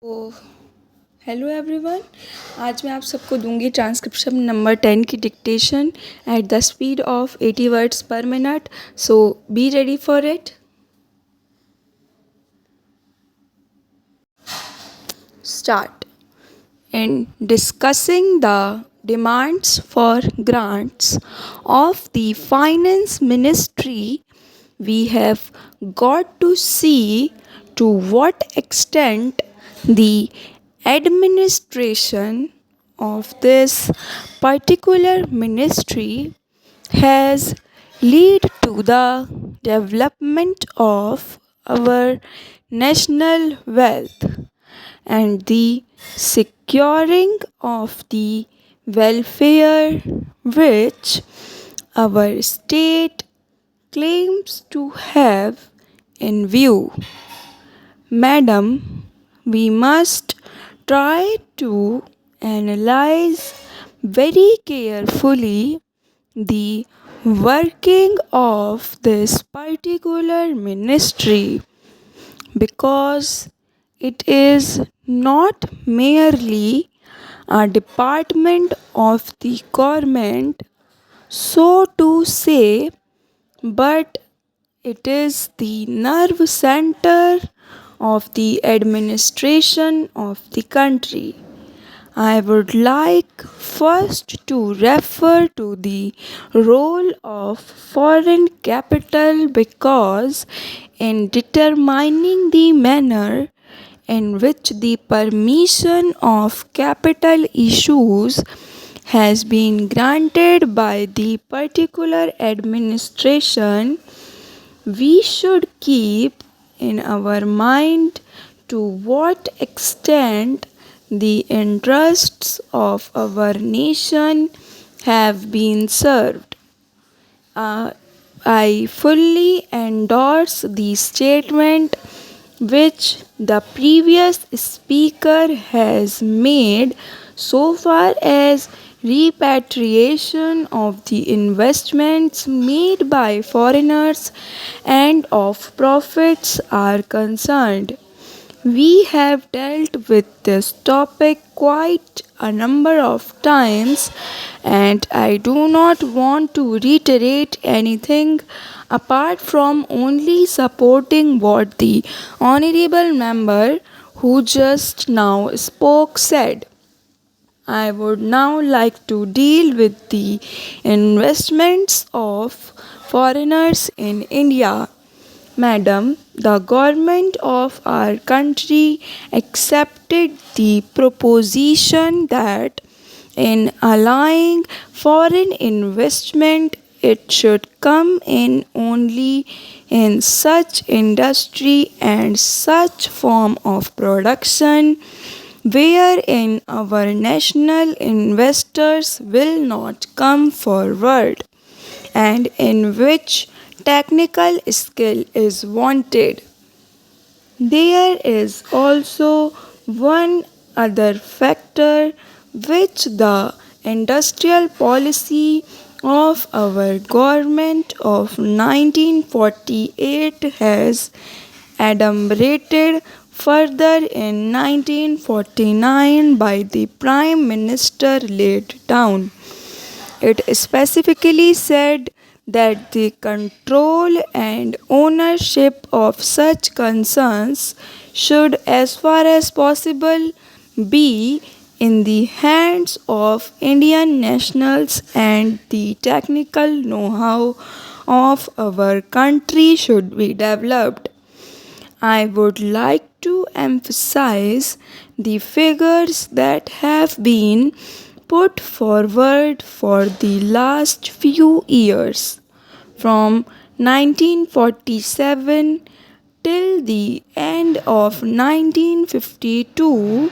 तो hello everyone. आज मैं आप सबको दूंगी ट्रांसक्रिप्शन नंबर 10 की dictation at the speed of 80 words पर minute. So be ready for it. Start. In discussing the demands for grants of the finance ministry, we have got to see to what extent the administration of this particular ministry has led to the development of our national wealth and the securing of the welfare which our state claims to have in view. Madam, we must try to analyze very carefully the working of this particular ministry because it is not merely a department of the government, so to say, but it is the nerve center of the administration of the country. I would like first to refer to the role of foreign capital because in determining the manner in which the permission of capital issues has been granted by the particular administration, we should keep in our mind to what extent the interests of our nation have been served. I fully endorse the statement which the previous speaker has made so far as repatriation of the investments made by foreigners and of profits are concerned. We have dealt with this topic quite a number of times, and I do not want to reiterate anything apart from only supporting what the honorable member who just now spoke said. I would now like to deal with the investments of foreigners in India. Madam, the government of our country accepted the proposition that in allowing foreign investment, it should come in only in such industry and such form of production wherein our national investors will not come forward and in which technical skill is wanted. There is also one other factor which the industrial policy of our government of 1948 has adumbrated further in 1949 by the Prime Minister laid down. It specifically said that the control and ownership of such concerns should, as far as possible, be in the hands of Indian nationals and the technical know-how of our country should be developed. I would like to emphasize the figures that have been put forward for the last few years from 1947 till the end of 1952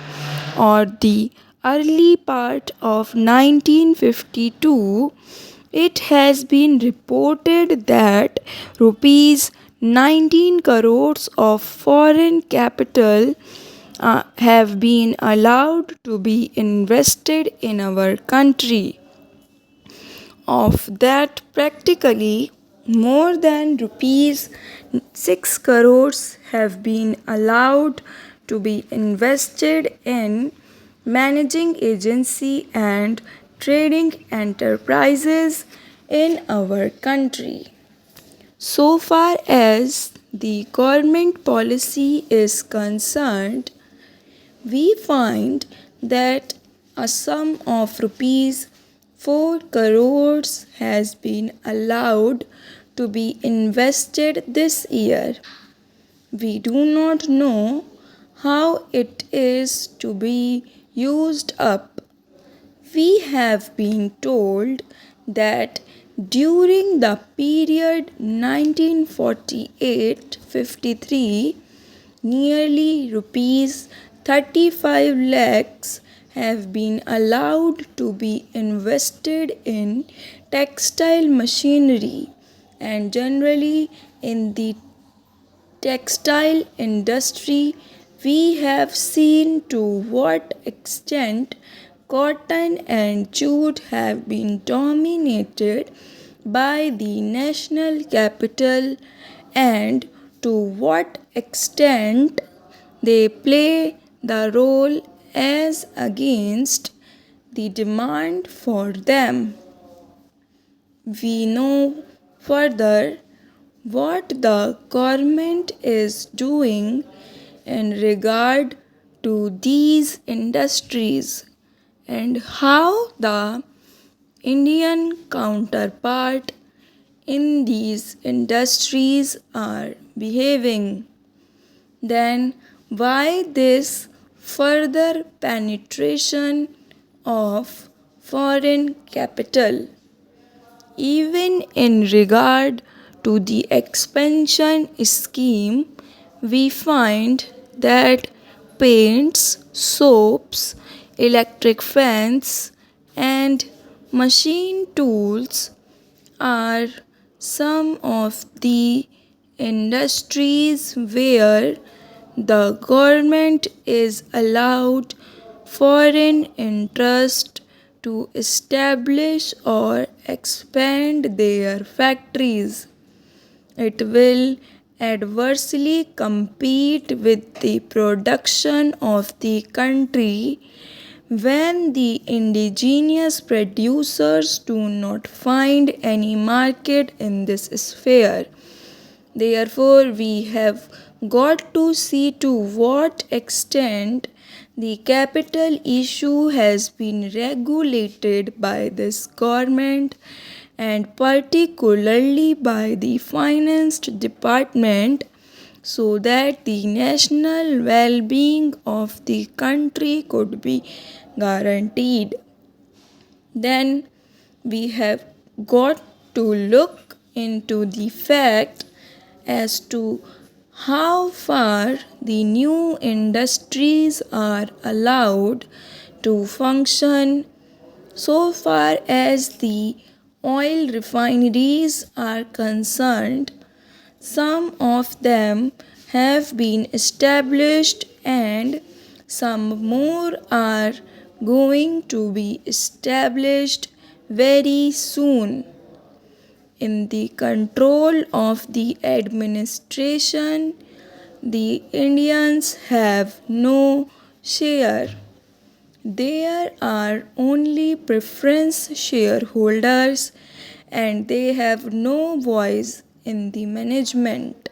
or the early part of 1952. It has been reported that rupees 19 crores of foreign capital have been allowed to be invested in our country. Of that, practically more than rupees 6 crores have been allowed to be invested in managing agency and trading enterprises in our country. So far as the government policy is concerned, we find that a sum of rupees 4 crores has been allowed to be invested this year. We do not know how it is to be used up. We have been told that during the period 1948-53, nearly rupees 35 lakhs have been allowed to be invested in textile machinery and generally in the textile industry. We have seen to what extent cotton and jute have been dominated by the national capital and to what extent they play the role as against the demand for them. We know further what the government is doing in regard to these industries and how the Indian counterpart in these industries are behaving. Then why this further penetration of foreign capital? Even in regard to the expansion scheme, we find that paints, soaps, electric fans, and machine tools are some of the industries where the government is allowed foreign interest to establish or expand their factories. It will adversely compete with the production of the country when the indigenous producers do not find any market in this sphere. Therefore, we have got to see to what extent the capital issue has been regulated by this government and particularly by the finance department so that the national well-being of the country could be guaranteed. Then we have got to look into the fact as to how far the new industries are allowed to function. So far as the oil refineries are concerned, some of them have been established and some more are going to be established very soon. In the control of the administration, the Indians have no share. There are only preference shareholders and they have no voice in the management.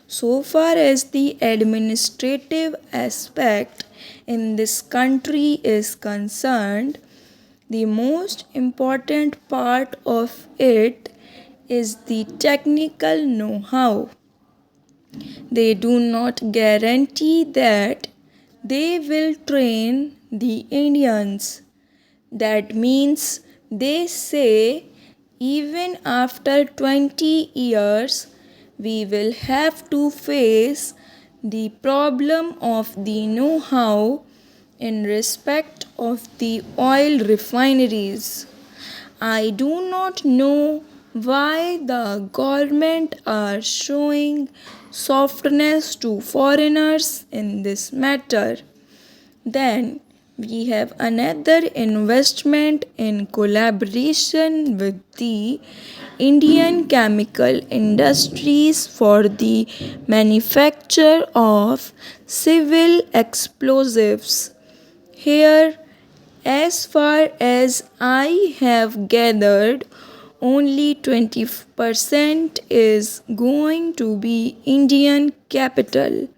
So far as the administrative aspect in this country is concerned, the most important part of it is the technical know-how. They do not guarantee that they will train the Indians. That means they say even after 20 years we will have to face the problem of the know-how in respect of the oil refineries. I do not know why the government are showing softness to foreigners in this matter. Then we have another investment in collaboration with the Indian chemical industries for the manufacture of civil explosives. Here, as far as I have gathered, only 20% is going to be Indian capital.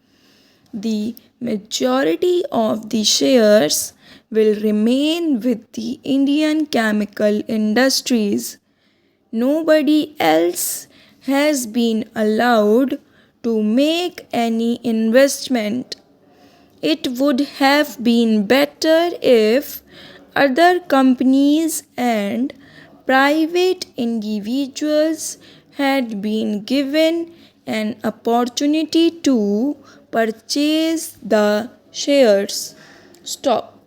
The majority of the shares will remain with the Indian chemical industries. Nobody else has been allowed to make any investment. It would have been better if other companies and private individuals had been given an opportunity to purchase the shares. Stop.